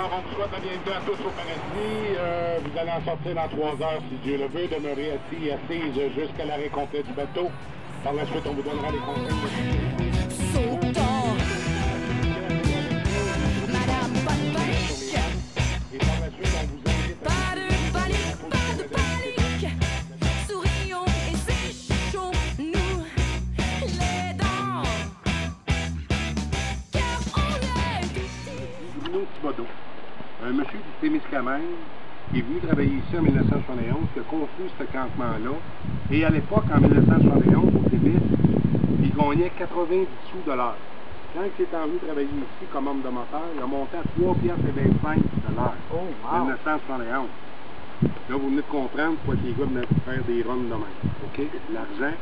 Alors, on vous souhaite la bienvenue à tous au paradis. Vous allez en sortir dans 3 heures, si Dieu le veut. Demeurez assis et assises jusqu'à l'arrêt complet du bateau. Par la suite, on vous donnera les conseils de sécurité. Madame, pas de panique. Et par la suite, on vous invite à... Pas de panique, pas de panique. Sourions et séchons-nous les dents. Car on est Bruno Thibodeau, un monsieur du Témiscamingue qui est venu travailler ici en 1971, qui a construit ce campement-là. Et à l'époque, en 1971, au Témis, il gagnait 90 sous de l'heure. Quand il est venu travailler ici comme homme de moteur, il a monté à 3,25 de l'heure. Oh, wow. 1971. Là, vous venez de comprendre pourquoi les gars venaient faire des runs de même. OK? L'argent,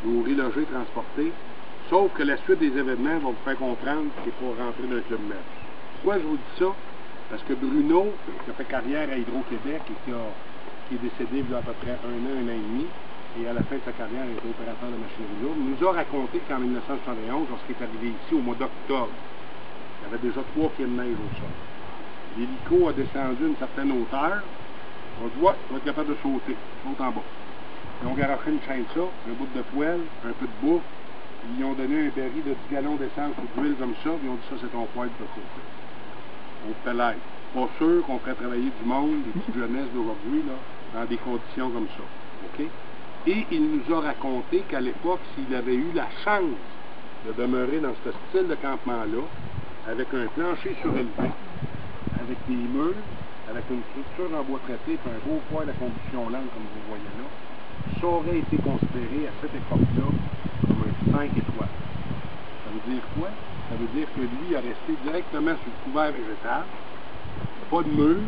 nourrir, loger, transporter. Sauf que la suite des événements va vous faire comprendre qu'il faut rentrer dans le club med. Pourquoi je vous dis ça? Parce que Bruno, qui a fait carrière à Hydro-Québec et qui est décédé il y a à peu près un an et demi, et à la fin de sa carrière, il était opérateur de machinerie lourde, nous a raconté qu'en 1971, lorsqu'il est arrivé ici au mois d'octobre, il y avait déjà 3 pieds de neige au sol. L'hélico a descendu à une certaine hauteur. On dit, ouais, il va être capable de sauter. Saute en bas. Ils ont garoché une chaîne de ça, un bout de poêle, un peu de bouffe. Ils ont donné un baril de 10 gallons d'essence ou d'huile comme ça, puis ils ont dit ça, c'est ton poêle de sauter. Au pellet. Pas sûr qu'on ferait travailler du monde, des petites jeunesses d'aujourd'hui, là, dans des conditions comme ça. OK? Et il nous a raconté qu'à l'époque, s'il avait eu la chance de demeurer dans ce style de campement-là, avec un plancher surélevé, avec des murs, avec une structure en bois traité, puis un gros poêle à combustion lente, comme vous voyez là, ça aurait été considéré à cette époque-là comme un 5 étoiles. Ça veut dire quoi? Ça veut dire que lui a resté directement sur le couvert végétal, pas de mur,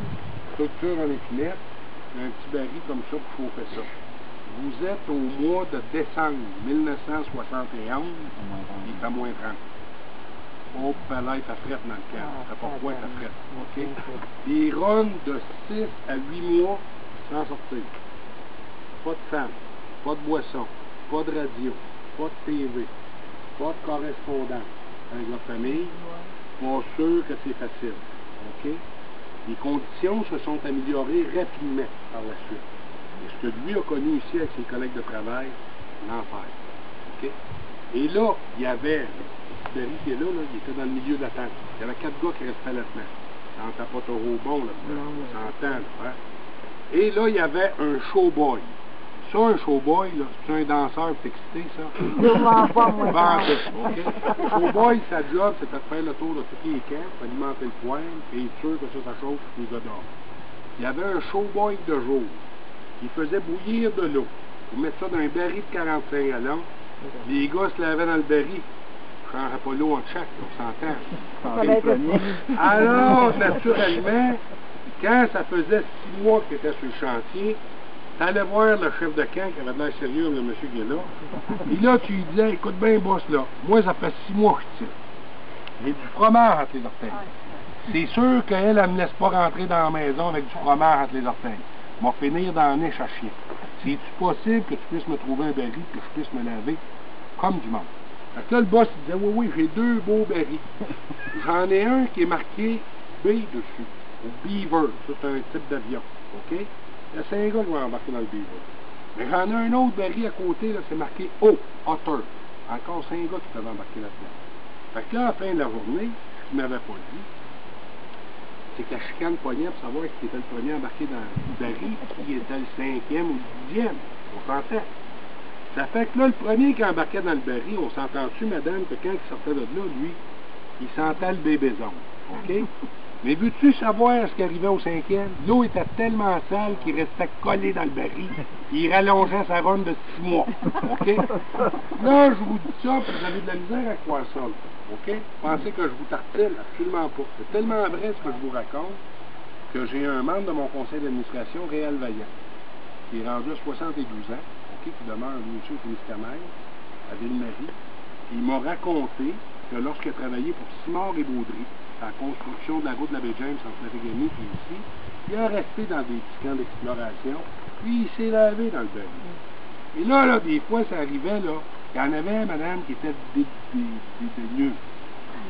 structure en épinette, un petit baril comme ça pour chauffer ça. Vous êtes au mois de décembre 1971, il fait moins 30. Oh, palais, ça frette dans le camp. C'est pourquoi ça frette. OK? Des runs de 6 à 8 mois sans sortir. Pas de femme, pas de boisson, pas de radio, pas de TV, pas de correspondance avec la famille. Pas sûr que c'est facile. OK? Les conditions se sont améliorées rapidement par la suite. Et ce que lui a connu ici avec ses collègues de travail, l'enfer. OK? Et là, il y avait, Barry qui est là, il était dans le milieu de la tente. Il y avait 4 gars qui restaient là-dedans. Ça n'entend pas trop bon là-dedans. On s'entend, là. Hein? Et là, il y avait un showboy. Ça, un showboy, là, c'est un danseur excité, ça? Sûrement pas, moi. OK? Le showboy, sa job, c'était de faire le tour de tous les camps, alimenter le poêle, et être sûr que ça chauffe les gars dehors. Il y avait un showboy de jour. Il faisait bouillir de l'eau. Vous mettez ça dans un baril de 45 gallons. Les gars se lavaient dans le baril. Je ne changerais pas l'eau en chaque, on s'entend. Alors, naturellement, quand ça faisait 6 mois qu'il était sur le chantier, tu allais voir le chef de camp qui avait de l'air sérieux, le monsieur qui est là. Et là, tu lui disais, écoute bien, boss, là, moi, ça fait 6 mois que je tire. J'ai du fromage entre les orteils. C'est sûr qu'elle ne me laisse pas rentrer dans la maison avec du fromage entre les orteils. Je vais finir dans la niche à chien. C'est-tu possible que tu puisses me trouver un baril que je puisse me laver comme du monde? Fait que là, le boss, il disait, oui, j'ai 2 beaux barils. J'en ai un qui est marqué B dessus, ou Beaver, c'est un type d'avion, OK? Il y a 5 gars qui vont embarquer dans le Beaver. Mais j'en ai un autre baril à côté, là, c'est marqué O, Otter. Encore 5 gars qui peuvent embarquer là-dedans. Fait que là, à la fin de la journée, ce qu'il m'avait pas dit, c'est que la chicane poignait pour savoir qui était le premier embarqué dans le baril, qui était le 5e ou le 10e. On s'entend. Ça fait que là, le premier qui embarquait dans le baril, on s'entend-tu, madame, que quand il sortait de là, lui, il sentait le bébé-zone. OK? Mais veux-tu savoir ce qui arrivait au 5e? L'eau était tellement sale qu'il restait collé dans le baril. Il rallongeait sa run de 6 mois. OK? Là, je vous dis ça, puis vous avez de la misère à croire ça. OK? Pensez que je vous tartine? Absolument pas. C'est tellement vrai ce que je vous raconte que j'ai un membre de mon conseil d'administration, Réal Vaillant, qui est rendu à 72 ans, OK, qui demeure lui aussi au Témiscamingue, à Ville-Marie. Il m'a raconté que lorsqu'il a travaillé pour Simard et Baudry, à la construction de la route de la baie James entre Matagami et ici, il a resté dans des petits camps d'exploration, puis il s'est lavé dans le baril. Et là, des fois, ça arrivait, là, il y en avait, madame, qui étaient des nœuds,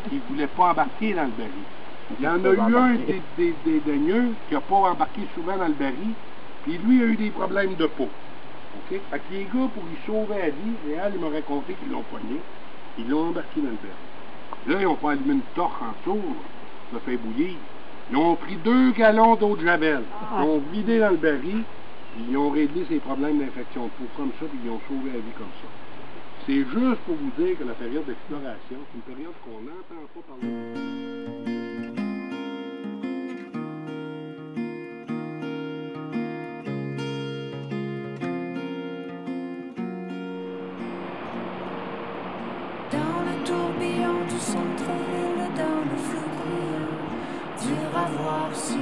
qui ne voulaient pas embarquer dans le baril. Il y en a eu un des daigneux qui n'a pas embarqué souvent dans le baril, puis lui a eu des problèmes de peau. OK? Fait que les gars, pour lui sauver la vie, Réal, il m'a raconté qu'ils l'ont pogné, ils l'ont embarqué dans le baril. Là, ils n'ont pas allumé une torche en dessous, ça fait bouillir. Ils ont pris 2 gallons d'eau de javel, ils ont vidé dans le baril, puis ils ont réglé ses problèmes d'infection de peau comme ça, puis ils ont sauvé la vie comme ça. C'est juste pour vous dire que la période d'exploration, c'est une période qu'on n'entend pas parler. Dans le tourbillon du centre-ville, dans le flou brillant, dur à voir si